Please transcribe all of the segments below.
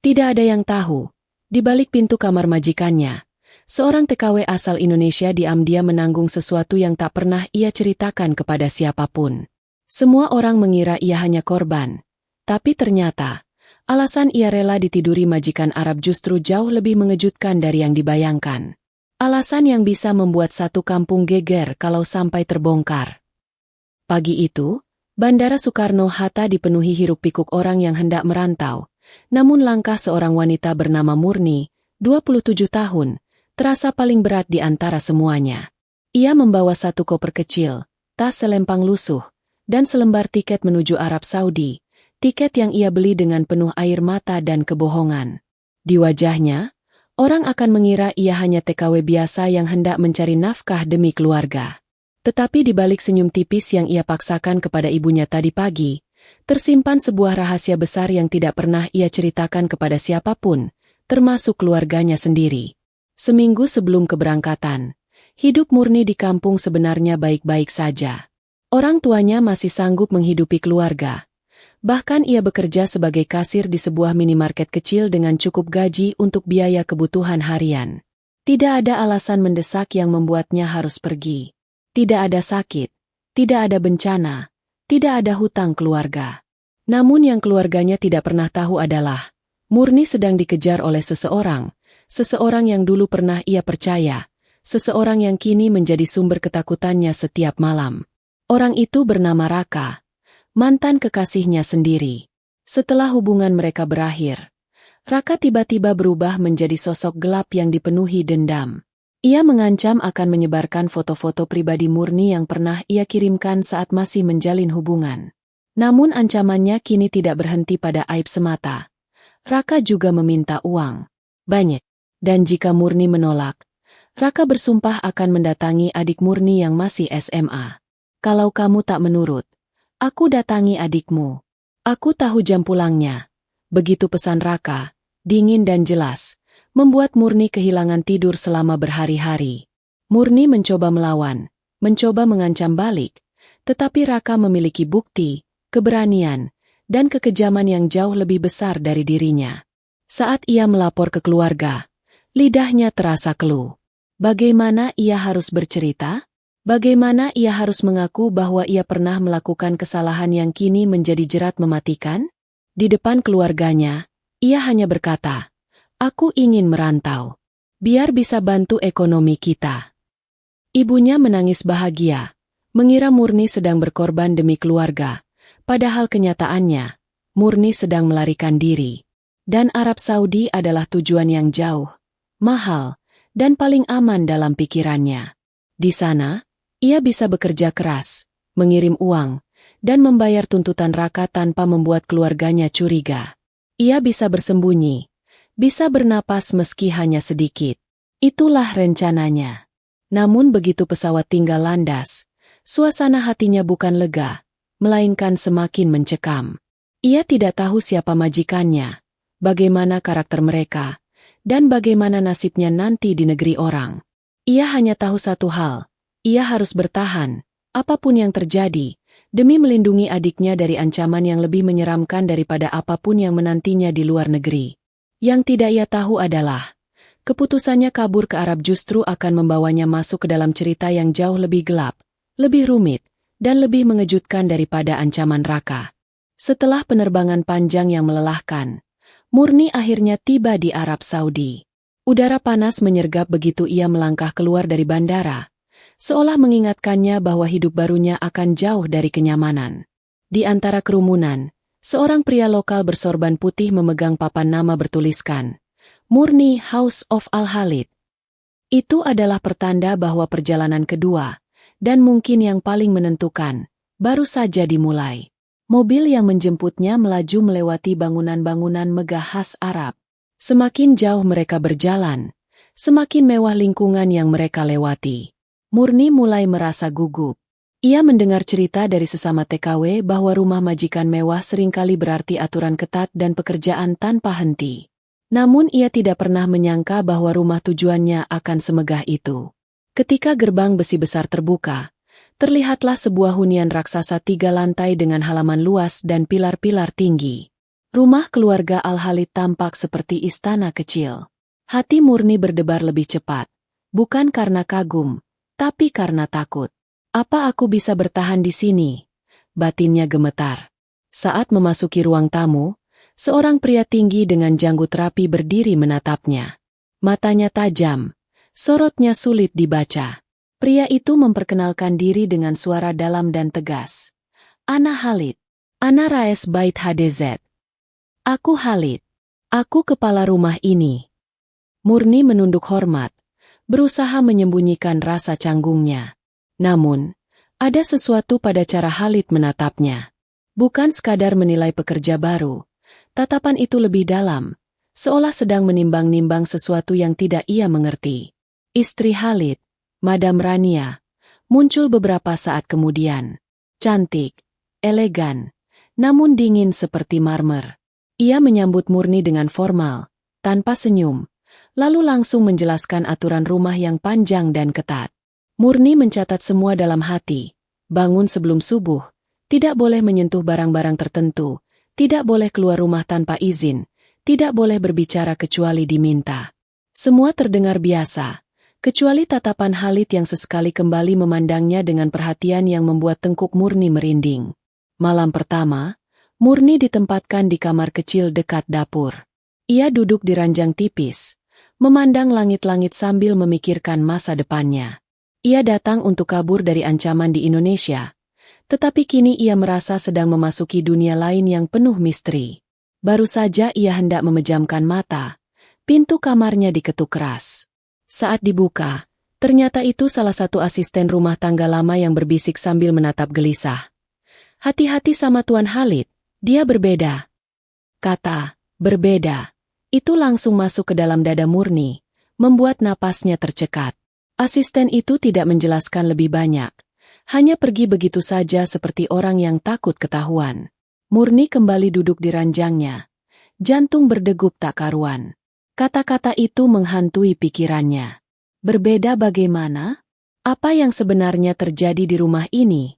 Tidak ada yang tahu. Di balik pintu kamar majikannya, seorang TKW asal Indonesia diam-diam menanggung sesuatu yang tak pernah ia ceritakan kepada siapapun. Semua orang mengira ia hanya korban. Tapi ternyata, alasan ia rela ditiduri majikan Arab justru jauh lebih mengejutkan dari yang dibayangkan. Alasan yang bisa membuat satu kampung geger kalau sampai terbongkar. Pagi itu, Bandara Soekarno-Hatta dipenuhi hiruk-pikuk orang yang hendak merantau. Namun langkah seorang wanita bernama Murni, 27 tahun, terasa paling berat di antara semuanya. Ia membawa satu koper kecil, tas selempang lusuh, dan selembar tiket menuju Arab Saudi, tiket yang ia beli dengan penuh air mata dan kebohongan. Di wajahnya, orang akan mengira ia hanya TKW biasa yang hendak mencari nafkah demi keluarga. Tetapi di balik senyum tipis yang ia paksakan kepada ibunya tadi pagi, tersimpan sebuah rahasia besar yang tidak pernah ia ceritakan kepada siapapun, termasuk keluarganya sendiri. Seminggu sebelum keberangkatan, hidup Murni di kampung sebenarnya baik-baik saja. Orang tuanya masih sanggup menghidupi keluarga. Bahkan ia bekerja sebagai kasir di sebuah minimarket kecil dengan cukup gaji untuk biaya kebutuhan harian. Tidak ada alasan mendesak yang membuatnya harus pergi. Tidak ada sakit, tidak ada bencana, tidak ada hutang keluarga. Namun yang keluarganya tidak pernah tahu adalah, Murni sedang dikejar oleh seseorang yang dulu pernah ia percaya, seseorang yang kini menjadi sumber ketakutannya setiap malam. Orang itu bernama Raka, mantan kekasihnya sendiri. Setelah hubungan mereka berakhir, Raka tiba-tiba berubah menjadi sosok gelap yang dipenuhi dendam. Ia mengancam akan menyebarkan foto-foto pribadi Murni yang pernah ia kirimkan saat masih menjalin hubungan. Namun ancamannya kini tidak berhenti pada aib semata. Raka juga meminta uang banyak. Dan jika Murni menolak, Raka bersumpah akan mendatangi adik Murni yang masih SMA. Kalau kamu tak menurut, aku datangi adikmu. Aku tahu jam pulangnya. Begitu pesan Raka, dingin dan jelas, membuat Murni kehilangan tidur selama berhari-hari. Murni mencoba melawan, mencoba mengancam balik, tetapi Raka memiliki bukti, keberanian, dan kekejaman yang jauh lebih besar dari dirinya. Saat ia melapor ke keluarga, lidahnya terasa keluh. Bagaimana ia harus bercerita? Bagaimana ia harus mengaku bahwa ia pernah melakukan kesalahan yang kini menjadi jerat mematikan? Di depan keluarganya, ia hanya berkata, "Aku ingin merantau, biar bisa bantu ekonomi kita." Ibunya menangis bahagia, mengira Murni sedang berkorban demi keluarga, padahal kenyataannya, Murni sedang melarikan diri. Dan Arab Saudi adalah tujuan yang jauh, mahal, dan paling aman dalam pikirannya. Di sana, ia bisa bekerja keras, mengirim uang, dan membayar tuntutan Raka tanpa membuat keluarganya curiga. Ia bisa bersembunyi, bisa bernapas meski hanya sedikit. Itulah rencananya. Namun begitu pesawat tinggal landas, suasana hatinya bukan lega, melainkan semakin mencekam. Ia tidak tahu siapa majikannya, bagaimana karakter mereka, dan bagaimana nasibnya nanti di negeri orang. Ia hanya tahu satu hal, ia harus bertahan, apapun yang terjadi, demi melindungi adiknya dari ancaman yang lebih menyeramkan daripada apapun yang menantinya di luar negeri. Yang tidak ia tahu adalah, keputusannya kabur ke Arab justru akan membawanya masuk ke dalam cerita yang jauh lebih gelap, lebih rumit, dan lebih mengejutkan daripada ancaman Raka. Setelah penerbangan panjang yang melelahkan, Murni akhirnya tiba di Arab Saudi. Udara panas menyergap begitu ia melangkah keluar dari bandara, seolah mengingatkannya bahwa hidup barunya akan jauh dari kenyamanan. Di antara kerumunan, seorang pria lokal bersorban putih memegang papan nama bertuliskan, Murni House of Al-Khalid. Itu adalah pertanda bahwa perjalanan kedua, dan mungkin yang paling menentukan, baru saja dimulai. Mobil yang menjemputnya melaju melewati bangunan-bangunan megah khas Arab. Semakin jauh mereka berjalan, semakin mewah lingkungan yang mereka lewati. Murni mulai merasa gugup. Ia mendengar cerita dari sesama TKW bahwa rumah majikan mewah seringkali berarti aturan ketat dan pekerjaan tanpa henti. Namun ia tidak pernah menyangka bahwa rumah tujuannya akan semegah itu. Ketika gerbang besi besar terbuka, terlihatlah sebuah hunian raksasa 3 lantai dengan halaman luas dan pilar-pilar tinggi. Rumah keluarga Al-Khalid tampak seperti istana kecil. Hati Murni berdebar lebih cepat. Bukan karena kagum, tapi karena takut. Apa aku bisa bertahan di sini? Batinnya gemetar. Saat memasuki ruang tamu, seorang pria tinggi dengan janggut rapi berdiri menatapnya. Matanya tajam, sorotnya sulit dibaca. Pria itu memperkenalkan diri dengan suara dalam dan tegas. Ana Khalid. Ana Rais Bait HDZ. Aku Khalid. Aku kepala rumah ini. Murni menunduk hormat, berusaha menyembunyikan rasa canggungnya. Namun, ada sesuatu pada cara Khalid menatapnya. Bukan sekadar menilai pekerja baru, tatapan itu lebih dalam, seolah sedang menimbang-nimbang sesuatu yang tidak ia mengerti. Istri Khalid, Madam Rania, muncul beberapa saat kemudian. Cantik, elegan, namun dingin seperti marmer. Ia menyambut Murni dengan formal, tanpa senyum, lalu langsung menjelaskan aturan rumah yang panjang dan ketat. Murni mencatat semua dalam hati. Bangun sebelum subuh, tidak boleh menyentuh barang-barang tertentu, tidak boleh keluar rumah tanpa izin, tidak boleh berbicara kecuali diminta. Semua terdengar biasa, kecuali tatapan Khalid yang sesekali kembali memandangnya dengan perhatian yang membuat tengkuk Murni merinding. Malam pertama, Murni ditempatkan di kamar kecil dekat dapur. Ia duduk di ranjang tipis, memandang langit-langit sambil memikirkan masa depannya. Ia datang untuk kabur dari ancaman di Indonesia, tetapi kini ia merasa sedang memasuki dunia lain yang penuh misteri. Baru saja ia hendak memejamkan mata, pintu kamarnya diketuk keras. Saat dibuka, ternyata itu salah satu asisten rumah tangga lama yang berbisik sambil menatap gelisah. Hati-hati sama Tuan Khalid, dia berbeda. Kata, berbeda. Itu langsung masuk ke dalam dada Murni, membuat napasnya tercekat. Asisten itu tidak menjelaskan lebih banyak, hanya pergi begitu saja seperti orang yang takut ketahuan. Murni kembali duduk di ranjangnya, jantung berdegup tak karuan. Kata-kata itu menghantui pikirannya. Berbeda bagaimana? Apa yang sebenarnya terjadi di rumah ini?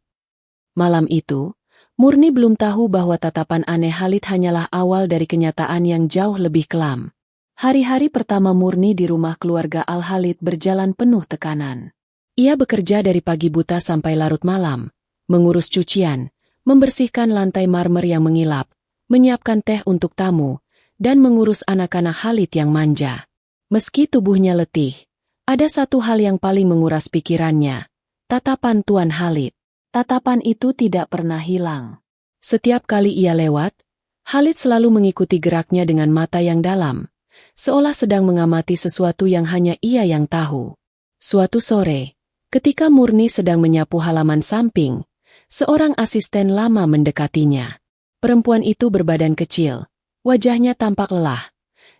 Malam itu, Murni belum tahu bahwa tatapan aneh Khalid hanyalah awal dari kenyataan yang jauh lebih kelam. Hari-hari pertama Murni di rumah keluarga Al-Khalid berjalan penuh tekanan. Ia bekerja dari pagi buta sampai larut malam, mengurus cucian, membersihkan lantai marmer yang mengilap, menyiapkan teh untuk tamu, dan mengurus anak-anak Khalid yang manja. Meski tubuhnya letih, ada satu hal yang paling menguras pikirannya, tatapan Tuan Khalid. Tatapan itu tidak pernah hilang. Setiap kali ia lewat, Khalid selalu mengikuti geraknya dengan mata yang dalam, seolah sedang mengamati sesuatu yang hanya ia yang tahu. Suatu sore, ketika Murni sedang menyapu halaman samping, seorang asisten lama mendekatinya. Perempuan itu berbadan kecil, wajahnya tampak lelah,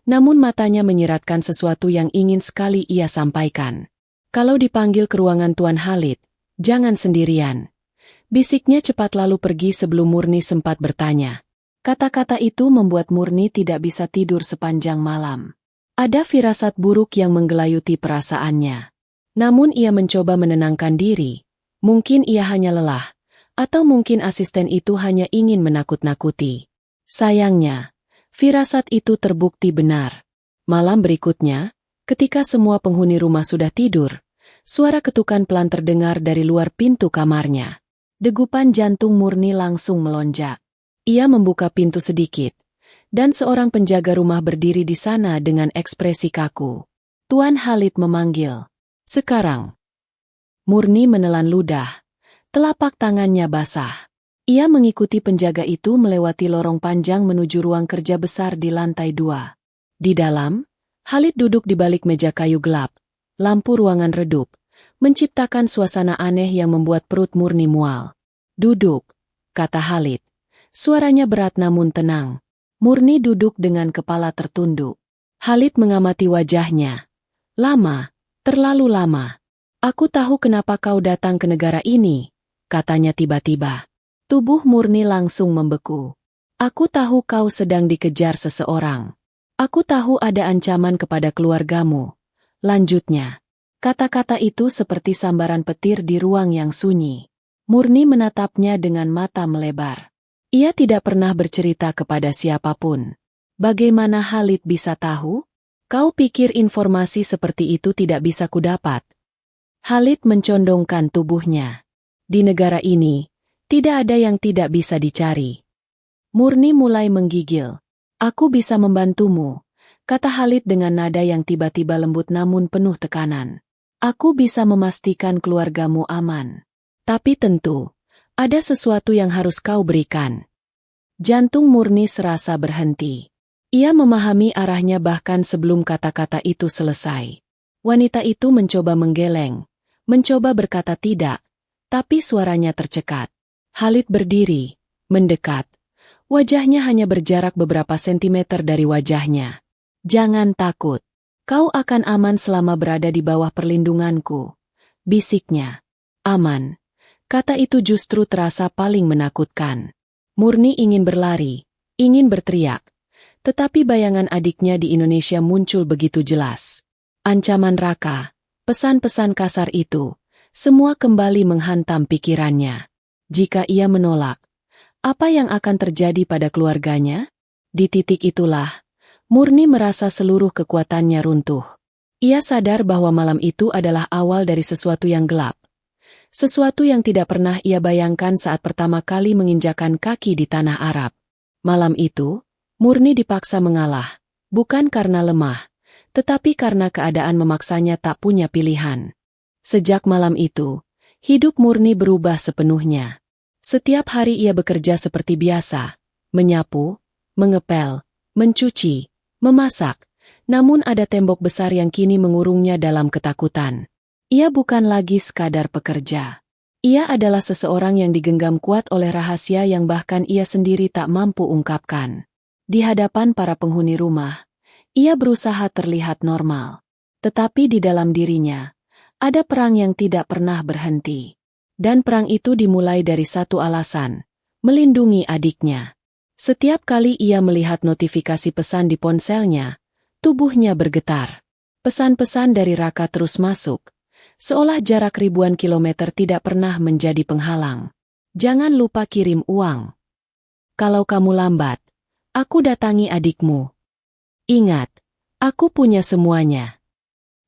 namun matanya menyiratkan sesuatu yang ingin sekali ia sampaikan. Kalau dipanggil ke ruangan Tuan Khalid, jangan sendirian. Bisiknya cepat lalu pergi sebelum Murni sempat bertanya. Kata-kata itu membuat Murni tidak bisa tidur sepanjang malam. Ada firasat buruk yang menggelayuti perasaannya. Namun ia mencoba menenangkan diri. Mungkin ia hanya lelah, atau mungkin asisten itu hanya ingin menakut-nakuti. Sayangnya, firasat itu terbukti benar. Malam berikutnya, ketika semua penghuni rumah sudah tidur, suara ketukan pelan terdengar dari luar pintu kamarnya. Degupan jantung Murni langsung melonjak. Ia membuka pintu sedikit, dan seorang penjaga rumah berdiri di sana dengan ekspresi kaku. Tuan Khalid memanggil. Sekarang. Murni menelan ludah. Telapak tangannya basah. Ia mengikuti penjaga itu melewati lorong panjang menuju ruang kerja besar di lantai 2. Di dalam, Khalid duduk di balik meja kayu gelap. Lampu ruangan redup, menciptakan suasana aneh yang membuat perut Murni mual. Duduk, kata Khalid. Suaranya berat namun tenang. Murni duduk dengan kepala tertunduk. Khalid mengamati wajahnya. Lama, terlalu lama. Aku tahu kenapa kau datang ke negara ini, katanya tiba-tiba. Tubuh Murni langsung membeku. Aku tahu kau sedang dikejar seseorang. Aku tahu ada ancaman kepada keluargamu. Lanjutnya. Kata-kata itu seperti sambaran petir di ruang yang sunyi. Murni menatapnya dengan mata melebar. Ia tidak pernah bercerita kepada siapapun. Bagaimana Khalid bisa tahu? Kau pikir informasi seperti itu tidak bisa kudapat? Khalid mencondongkan tubuhnya. Di negara ini, tidak ada yang tidak bisa dicari. Murni mulai menggigil. Aku bisa membantumu, kata Khalid dengan nada yang tiba-tiba lembut namun penuh tekanan. Aku bisa memastikan keluargamu aman. Tapi tentu, ada sesuatu yang harus kau berikan. Jantung Murni serasa berhenti. Ia memahami arahnya bahkan sebelum kata-kata itu selesai. Wanita itu mencoba menggeleng, mencoba berkata tidak, tapi suaranya tercekat. Khalid berdiri, mendekat. Wajahnya hanya berjarak beberapa sentimeter dari wajahnya. Jangan takut. Kau akan aman selama berada di bawah perlindunganku, bisiknya. Aman. Kata itu justru terasa paling menakutkan. Murni ingin berlari, ingin berteriak. Tetapi bayangan adiknya di Indonesia muncul begitu jelas. Ancaman Raka, pesan-pesan kasar itu, semua kembali menghantam pikirannya. Jika ia menolak, apa yang akan terjadi pada keluarganya? Di titik itulah, Murni merasa seluruh kekuatannya runtuh. Ia sadar bahwa malam itu adalah awal dari sesuatu yang gelap. Sesuatu yang tidak pernah ia bayangkan saat pertama kali menginjakan kaki di tanah Arab. Malam itu, Murni dipaksa mengalah, bukan karena lemah, tetapi karena keadaan memaksanya tak punya pilihan. Sejak malam itu, hidup Murni berubah sepenuhnya. Setiap hari ia bekerja seperti biasa, menyapu, mengepel, mencuci, memasak, namun ada tembok besar yang kini mengurungnya dalam ketakutan. Ia bukan lagi sekadar pekerja. Ia adalah seseorang yang digenggam kuat oleh rahasia yang bahkan ia sendiri tak mampu ungkapkan. Di hadapan para penghuni rumah, ia berusaha terlihat normal. Tetapi di dalam dirinya, ada perang yang tidak pernah berhenti. Dan perang itu dimulai dari satu alasan, melindungi adiknya. Setiap kali ia melihat notifikasi pesan di ponselnya, tubuhnya bergetar. Pesan-pesan dari Raka terus masuk, seolah jarak ribuan kilometer tidak pernah menjadi penghalang. Jangan lupa kirim uang. Kalau kamu lambat, aku datangi adikmu. Ingat, aku punya semuanya.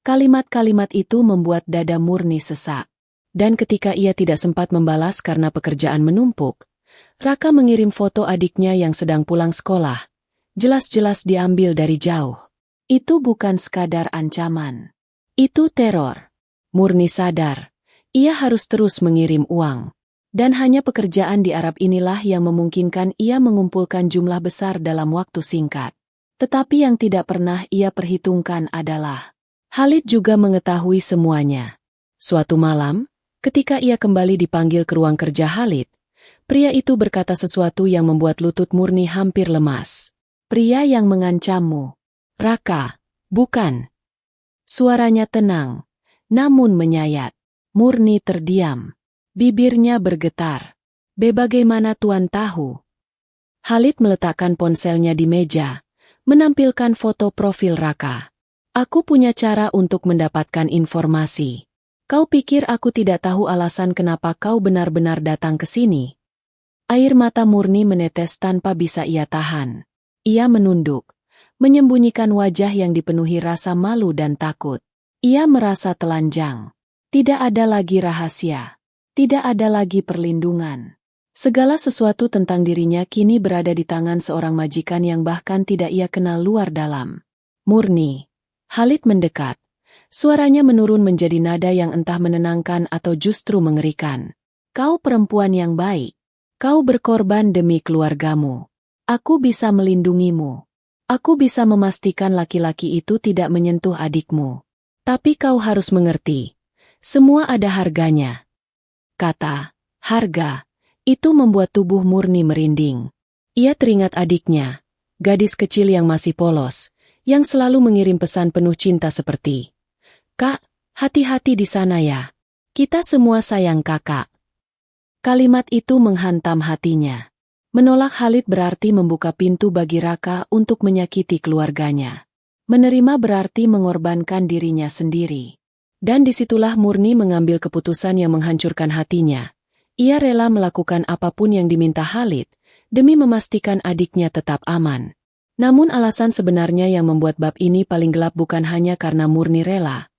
Kalimat-kalimat itu membuat dada Murni sesak. Dan ketika ia tidak sempat membalas karena pekerjaan menumpuk, Raka mengirim foto adiknya yang sedang pulang sekolah. Jelas-jelas diambil dari jauh. Itu bukan sekadar ancaman. Itu teror. Murni sadar, ia harus terus mengirim uang. Dan hanya pekerjaan di Arab inilah yang memungkinkan ia mengumpulkan jumlah besar dalam waktu singkat. Tetapi yang tidak pernah ia perhitungkan adalah, Khalid juga mengetahui semuanya. Suatu malam, ketika ia kembali dipanggil ke ruang kerja Khalid, pria itu berkata sesuatu yang membuat lutut Murni hampir lemas. Pria yang mengancammu. Raka, bukan. Suaranya tenang, namun menyayat. Murni terdiam. Bibirnya bergetar. Bagaimana Tuan tahu? Khalid meletakkan ponselnya di meja, menampilkan foto profil Raka. Aku punya cara untuk mendapatkan informasi. Kau pikir aku tidak tahu alasan kenapa kau benar-benar datang ke sini? Air mata Murni menetes tanpa bisa ia tahan. Ia menunduk, menyembunyikan wajah yang dipenuhi rasa malu dan takut. Ia merasa telanjang. Tidak ada lagi rahasia. Tidak ada lagi perlindungan. Segala sesuatu tentang dirinya kini berada di tangan seorang majikan yang bahkan tidak ia kenal luar dalam. Murni. Khalid mendekat. Suaranya menurun menjadi nada yang entah menenangkan atau justru mengerikan. Kau perempuan yang baik. Kau berkorban demi keluargamu. Aku bisa melindungimu. Aku bisa memastikan laki-laki itu tidak menyentuh adikmu. Tapi kau harus mengerti. Semua ada harganya. Kata, harga, itu membuat tubuh Murni merinding. Ia teringat adiknya, gadis kecil yang masih polos, yang selalu mengirim pesan penuh cinta seperti, Kak, hati-hati di sana ya. Kita semua sayang kakak. Kalimat itu menghantam hatinya. Menolak Khalid berarti membuka pintu bagi Raka untuk menyakiti keluarganya. Menerima berarti mengorbankan dirinya sendiri. Dan disitulah Murni mengambil keputusan yang menghancurkan hatinya. Ia rela melakukan apapun yang diminta Khalid, demi memastikan adiknya tetap aman. Namun alasan sebenarnya yang membuat bab ini paling gelap bukan hanya karena murni rela,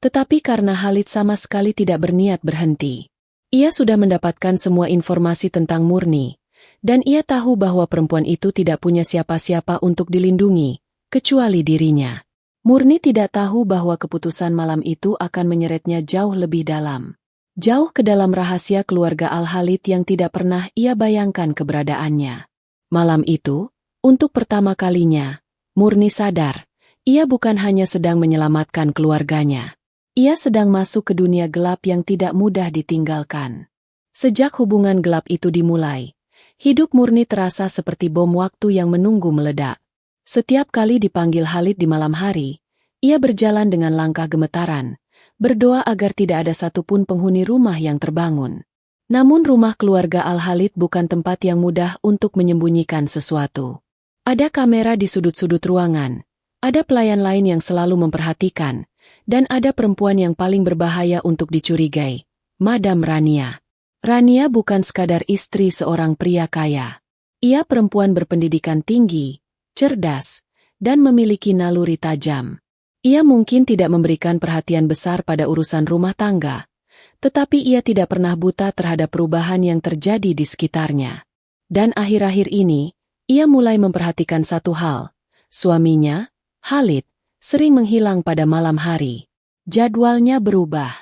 tetapi karena Khalid sama sekali tidak berniat berhenti. Ia sudah mendapatkan semua informasi tentang Murni, dan ia tahu bahwa perempuan itu tidak punya siapa-siapa untuk dilindungi, kecuali dirinya. Murni tidak tahu bahwa keputusan malam itu akan menyeretnya jauh lebih dalam. Jauh ke dalam rahasia keluarga Al-Khalid yang tidak pernah ia bayangkan keberadaannya. Malam itu, untuk pertama kalinya, Murni sadar, ia bukan hanya sedang menyelamatkan keluarganya. Ia sedang masuk ke dunia gelap yang tidak mudah ditinggalkan. Sejak hubungan gelap itu dimulai, hidup Murni terasa seperti bom waktu yang menunggu meledak. Setiap kali dipanggil Khalid di malam hari, ia berjalan dengan langkah gemetaran, berdoa agar tidak ada satupun penghuni rumah yang terbangun. Namun rumah keluarga Al-Khalid bukan tempat yang mudah untuk menyembunyikan sesuatu. Ada kamera di sudut-sudut ruangan, ada pelayan lain yang selalu memperhatikan, dan ada perempuan yang paling berbahaya untuk dicurigai, Madam Rania. Rania bukan sekadar istri seorang pria kaya. Ia perempuan berpendidikan tinggi, cerdas, dan memiliki naluri tajam. Ia mungkin tidak memberikan perhatian besar pada urusan rumah tangga, tetapi ia tidak pernah buta terhadap perubahan yang terjadi di sekitarnya. Dan akhir-akhir ini, ia mulai memperhatikan satu hal. Suaminya, Khalid, sering menghilang pada malam hari. Jadwalnya berubah.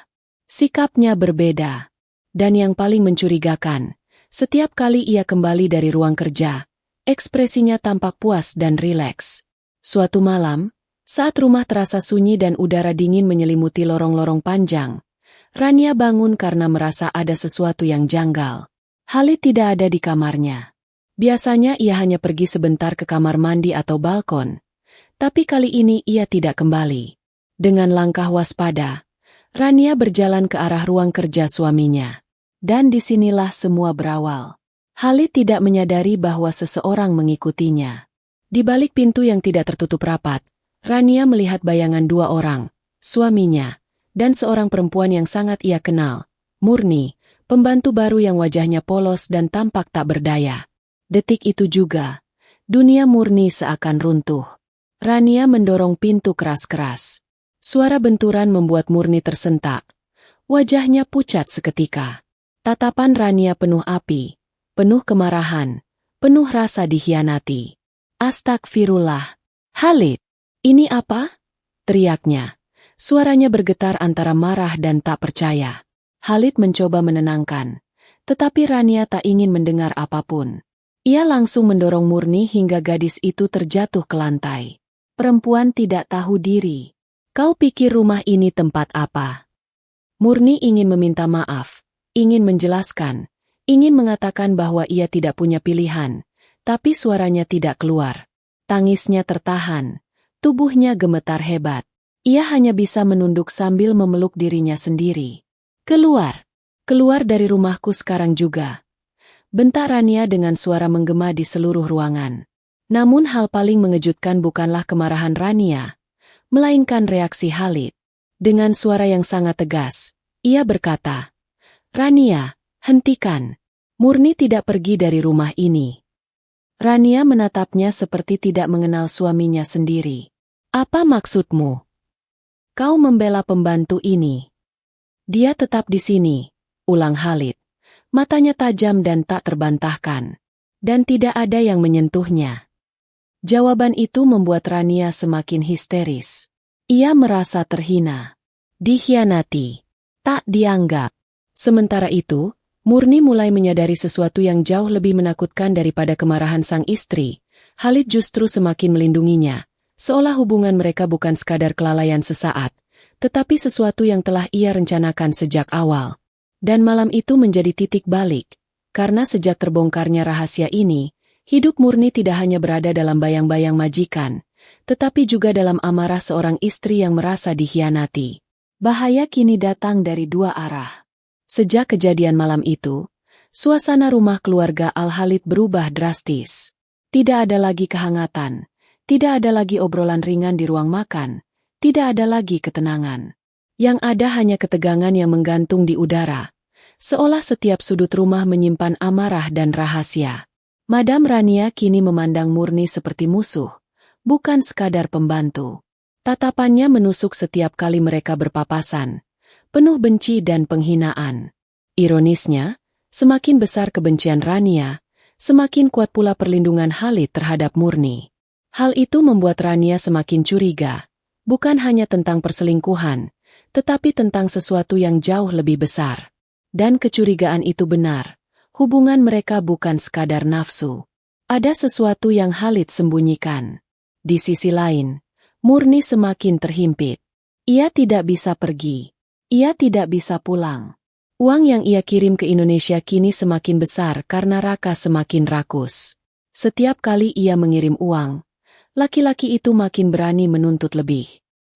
Sikapnya berbeda. Dan yang paling mencurigakan, setiap kali ia kembali dari ruang kerja, ekspresinya tampak puas dan rileks. Suatu malam, saat rumah terasa sunyi dan udara dingin menyelimuti lorong-lorong panjang, Rania bangun karena merasa ada sesuatu yang janggal. Khalid tidak ada di kamarnya. Biasanya ia hanya pergi sebentar ke kamar mandi atau balkon, tapi kali ini ia tidak kembali. Dengan langkah waspada, Rania berjalan ke arah ruang kerja suaminya. Dan disinilah semua berawal. Khalid tidak menyadari bahwa seseorang mengikutinya. Di balik pintu yang tidak tertutup rapat, Rania melihat bayangan dua orang, suaminya, dan seorang perempuan yang sangat ia kenal, Murni, pembantu baru yang wajahnya polos dan tampak tak berdaya. Detik itu juga, dunia Murni seakan runtuh. Rania mendorong pintu keras-keras. Suara benturan membuat Murni tersentak. Wajahnya pucat seketika. Tatapan Rania penuh api, penuh kemarahan, penuh rasa dikhianati. Astagfirullah. Khalid, ini apa? Teriaknya. Suaranya bergetar antara marah dan tak percaya. Khalid mencoba menenangkan, tetapi Rania tak ingin mendengar apapun. Ia langsung mendorong Murni hingga gadis itu terjatuh ke lantai. Perempuan tidak tahu diri. Kau pikir rumah ini tempat apa? Murni ingin meminta maaf, ingin menjelaskan, ingin mengatakan bahwa ia tidak punya pilihan, tapi suaranya tidak keluar. Tangisnya tertahan, tubuhnya gemetar hebat. Ia hanya bisa menunduk sambil memeluk dirinya sendiri. Keluar! Keluar dari rumahku sekarang juga. Bentak Rania dengan suara menggema di seluruh ruangan. Namun hal paling mengejutkan bukanlah kemarahan Rania, melainkan reaksi Khalid. Dengan suara yang sangat tegas, ia berkata, "Rania, hentikan. Murni tidak pergi dari rumah ini." Rania menatapnya seperti tidak mengenal suaminya sendiri. "Apa maksudmu? Kau membela pembantu ini?" "Dia tetap di sini," ulang Khalid. Matanya tajam dan tak terbantahkan. Dan tidak ada yang menyentuhnya. Jawaban itu membuat Rania semakin histeris. Ia merasa terhina, dikhianati, tak dianggap. Sementara itu, Murni mulai menyadari sesuatu yang jauh lebih menakutkan daripada kemarahan sang istri. Khalid justru semakin melindunginya, seolah hubungan mereka bukan sekadar kelalaian sesaat, tetapi sesuatu yang telah ia rencanakan sejak awal. Dan malam itu menjadi titik balik, karena sejak terbongkarnya rahasia ini, hidup Murni tidak hanya berada dalam bayang-bayang majikan, tetapi juga dalam amarah seorang istri yang merasa dikhianati. Bahaya kini datang dari dua arah. Sejak kejadian malam itu, suasana rumah keluarga Al-Khalid berubah drastis. Tidak ada lagi kehangatan, tidak ada lagi obrolan ringan di ruang makan, tidak ada lagi ketenangan. Yang ada hanya ketegangan yang menggantung di udara, seolah setiap sudut rumah menyimpan amarah dan rahasia. Madam Rania kini memandang Murni seperti musuh, bukan sekadar pembantu. Tatapannya menusuk setiap kali mereka berpapasan, penuh benci dan penghinaan. Ironisnya, semakin besar kebencian Rania, semakin kuat pula perlindungan Khalid terhadap Murni. Hal itu membuat Rania semakin curiga, bukan hanya tentang perselingkuhan, tetapi tentang sesuatu yang jauh lebih besar. Dan kecurigaan itu benar, hubungan mereka bukan sekadar nafsu. Ada sesuatu yang Khalid sembunyikan. Di sisi lain, Murni semakin terhimpit. Ia tidak bisa pergi. Ia tidak bisa pulang. Uang yang ia kirim ke Indonesia kini semakin besar karena Raka semakin rakus. Setiap kali ia mengirim uang, laki-laki itu makin berani menuntut lebih.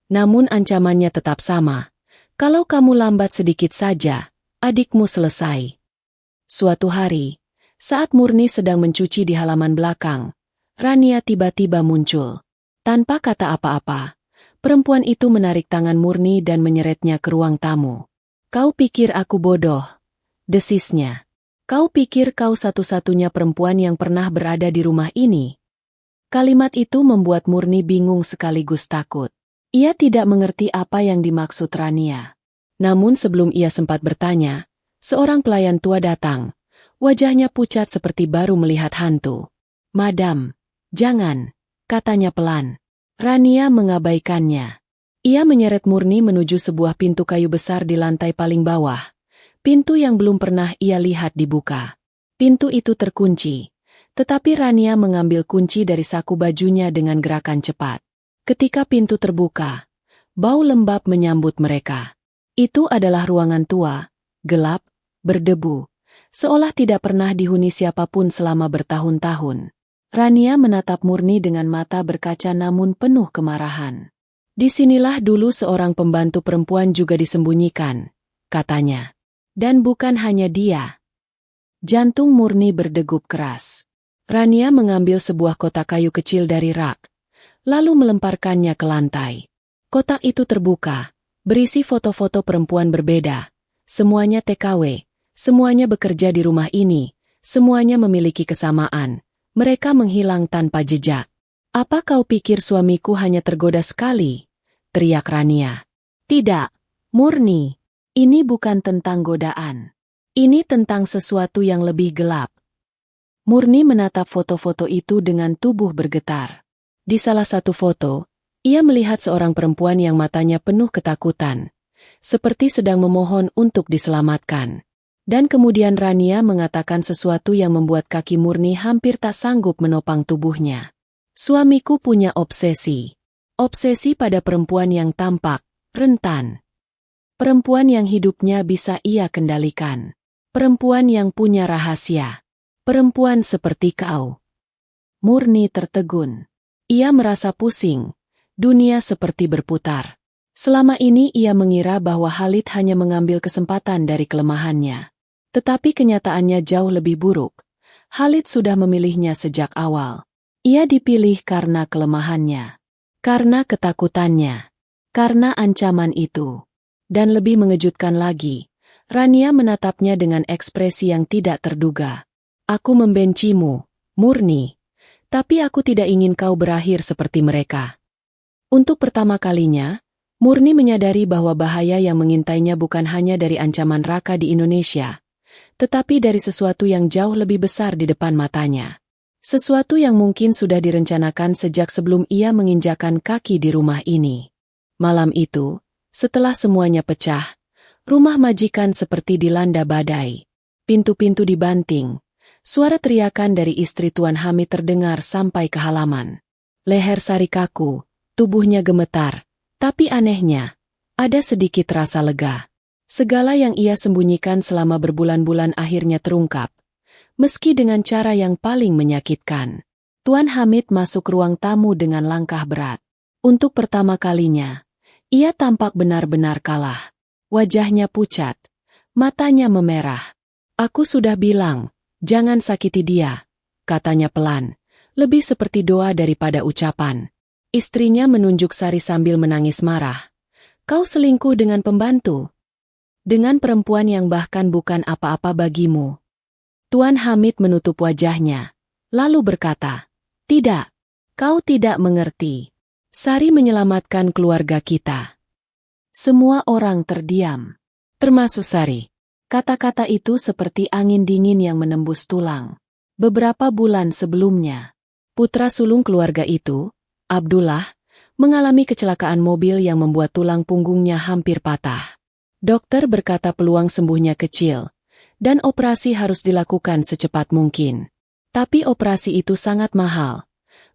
Namun ancamannya tetap sama. Kalau kamu lambat sedikit saja, adikmu selesai. Suatu hari, saat Murni sedang mencuci di halaman belakang, Rania tiba-tiba muncul. Tanpa kata apa-apa, perempuan itu menarik tangan Murni dan menyeretnya ke ruang tamu. Kau pikir aku bodoh? Desisnya. Kau pikir kau satu-satunya perempuan yang pernah berada di rumah ini? Kalimat itu membuat Murni bingung sekaligus takut. Ia tidak mengerti apa yang dimaksud Rania. Namun sebelum ia sempat bertanya, seorang pelayan tua datang. Wajahnya pucat seperti baru melihat hantu. Madam, jangan, katanya pelan. Rania mengabaikannya. Ia menyeret Murni menuju sebuah pintu kayu besar di lantai paling bawah. Pintu yang belum pernah ia lihat dibuka. Pintu itu terkunci, tetapi Rania mengambil kunci dari saku bajunya dengan gerakan cepat. Ketika pintu terbuka, bau lembab menyambut mereka. Itu adalah ruangan tua, gelap, berdebu, seolah tidak pernah dihuni siapapun selama bertahun-tahun. Rania menatap Murni dengan mata berkaca namun penuh kemarahan. Disinilah dulu seorang pembantu perempuan juga disembunyikan, katanya. Dan bukan hanya dia. Jantung Murni berdegup keras. Rania mengambil sebuah kotak kayu kecil dari rak, lalu melemparkannya ke lantai. Kotak itu terbuka, berisi foto-foto perempuan berbeda. Semuanya TKW, semuanya bekerja di rumah ini, semuanya memiliki kesamaan. Mereka menghilang tanpa jejak. Apa kau pikir suamiku hanya tergoda sekali? Teriak Rania. Tidak, Murni. Ini bukan tentang godaan. Ini tentang sesuatu yang lebih gelap. Murni menatap foto-foto itu dengan tubuh bergetar. Di salah satu foto, ia melihat seorang perempuan yang matanya penuh ketakutan, seperti sedang memohon untuk diselamatkan. Dan kemudian Rania mengatakan sesuatu yang membuat kaki Murni hampir tak sanggup menopang tubuhnya. Suamiku punya obsesi. Obsesi pada perempuan yang tampak, rentan. Perempuan yang hidupnya bisa ia kendalikan. Perempuan yang punya rahasia. Perempuan seperti kau. Murni tertegun. Ia merasa pusing. Dunia seperti berputar. Selama ini ia mengira bahwa Khalid hanya mengambil kesempatan dari kelemahannya. Tetapi kenyataannya jauh lebih buruk. Khalid sudah memilihnya sejak awal. Ia dipilih karena kelemahannya. Karena ketakutannya. Karena ancaman itu. Dan lebih mengejutkan lagi, Rania menatapnya dengan ekspresi yang tidak terduga. Aku membencimu, Murni. Tapi aku tidak ingin kau berakhir seperti mereka. Untuk pertama kalinya, Murni menyadari bahwa bahaya yang mengintainya bukan hanya dari ancaman Raka di Indonesia, tetapi dari sesuatu yang jauh lebih besar di depan matanya. Sesuatu yang mungkin sudah direncanakan sejak sebelum ia menginjakan kaki di rumah ini. Malam itu, setelah semuanya pecah, rumah majikan seperti dilanda badai. Pintu-pintu dibanting. Suara teriakan dari istri Tuan Hamid terdengar sampai ke halaman. Leher Sari kaku, tubuhnya gemetar. Tapi anehnya, ada sedikit rasa lega. Segala yang ia sembunyikan selama berbulan-bulan akhirnya terungkap. Meski dengan cara yang paling menyakitkan. Tuan Hamid masuk ruang tamu dengan langkah berat. Untuk pertama kalinya, ia tampak benar-benar kalah. Wajahnya pucat, matanya memerah. Aku sudah bilang, jangan sakiti dia, katanya pelan, lebih seperti doa daripada ucapan. Istrinya menunjuk Sari sambil menangis marah. Kau selingkuh dengan pembantu. Dengan perempuan yang bahkan bukan apa-apa bagimu. Tuan Hamid menutup wajahnya, lalu berkata, "Tidak, kau tidak mengerti. Sari menyelamatkan keluarga kita." Semua orang terdiam, termasuk Sari. Kata-kata itu seperti angin dingin yang menembus tulang. Beberapa bulan sebelumnya, putra sulung keluarga itu, Abdullah, mengalami kecelakaan mobil yang membuat tulang punggungnya hampir patah. Dokter berkata peluang sembuhnya kecil, dan operasi harus dilakukan secepat mungkin. Tapi operasi itu sangat mahal,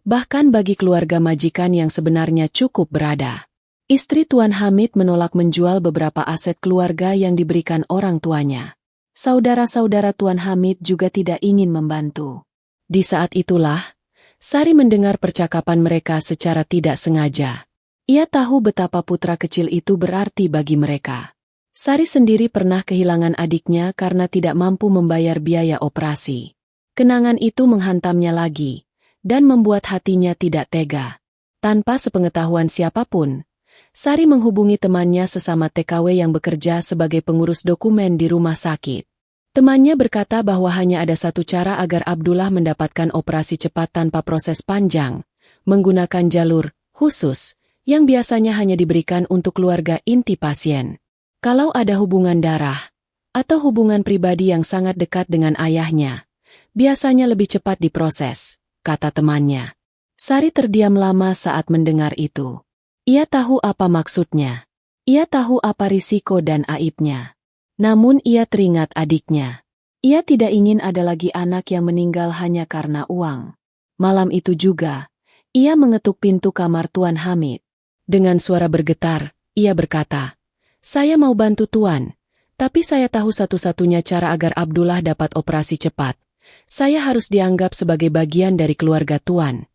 bahkan bagi keluarga majikan yang sebenarnya cukup berada. Istri Tuan Hamid menolak menjual beberapa aset keluarga yang diberikan orang tuanya. Saudara-saudara Tuan Hamid juga tidak ingin membantu. Di saat itulah, Sari mendengar percakapan mereka secara tidak sengaja. Ia tahu betapa putra kecil itu berarti bagi mereka. Sari sendiri pernah kehilangan adiknya karena tidak mampu membayar biaya operasi. Kenangan itu menghantamnya lagi, dan membuat hatinya tidak tega. Tanpa sepengetahuan siapapun, Sari menghubungi temannya sesama TKW yang bekerja sebagai pengurus dokumen di rumah sakit. Temannya berkata bahwa hanya ada satu cara agar Abdullah mendapatkan operasi cepat tanpa proses panjang, menggunakan jalur khusus yang biasanya hanya diberikan untuk keluarga inti pasien. Kalau ada hubungan darah atau hubungan pribadi yang sangat dekat dengan ayahnya, biasanya lebih cepat diproses, kata temannya. Sari terdiam lama saat mendengar itu. Ia tahu apa maksudnya. Ia tahu apa risiko dan aibnya. Namun ia teringat adiknya. Ia tidak ingin ada lagi anak yang meninggal hanya karena uang. Malam itu juga, ia mengetuk pintu kamar Tuan Hamid. Dengan suara bergetar, ia berkata, "Saya mau bantu Tuan, tapi saya tahu satu-satunya cara agar Abdullah dapat operasi cepat. Saya harus dianggap sebagai bagian dari keluarga Tuan."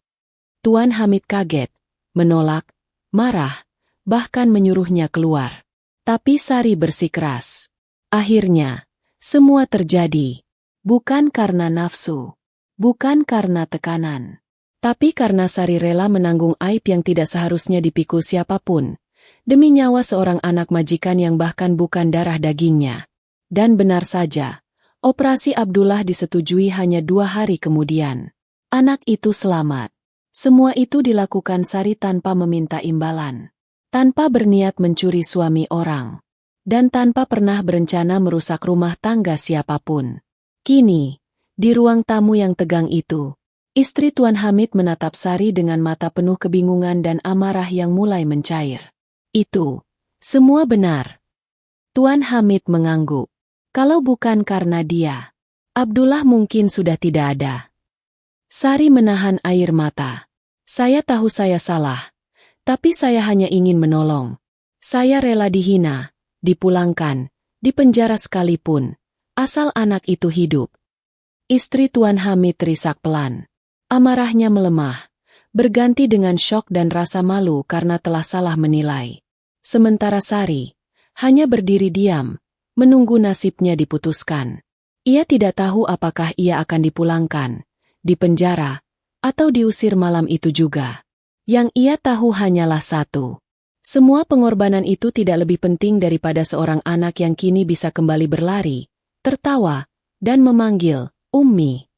Tuan Hamid kaget, menolak, marah, bahkan menyuruhnya keluar. Tapi Sari bersikeras. Akhirnya, semua terjadi. Bukan karena nafsu. Bukan karena tekanan. Tapi karena Sari rela menanggung aib yang tidak seharusnya dipikul siapapun. Demi nyawa seorang anak majikan yang bahkan bukan darah dagingnya. Dan benar saja, operasi Abdullah disetujui hanya 2 hari kemudian. Anak itu selamat. Semua itu dilakukan Sari tanpa meminta imbalan, tanpa berniat mencuri suami orang, dan tanpa pernah berencana merusak rumah tangga siapapun. Kini, di ruang tamu yang tegang itu, istri Tuan Hamid menatap Sari dengan mata penuh kebingungan dan amarah yang mulai mencair. Itu, semua benar. Tuan Hamid mengangguk. Kalau bukan karena dia, Abdullah mungkin sudah tidak ada. Sari menahan air mata. "Saya tahu saya salah, tapi saya hanya ingin menolong. Saya rela dihina, dipulangkan, dipenjara sekalipun, asal anak itu hidup." Istri Tuan Hamid terisak pelan. Amarahnya melemah, berganti dengan syok dan rasa malu karena telah salah menilai. Sementara Sari hanya berdiri diam, menunggu nasibnya diputuskan. Ia tidak tahu apakah ia akan dipulangkan, dipenjara, atau diusir malam itu juga. Yang ia tahu hanyalah satu. Semua pengorbanan itu tidak lebih penting daripada seorang anak yang kini bisa kembali berlari, tertawa, dan memanggil, "Ummi."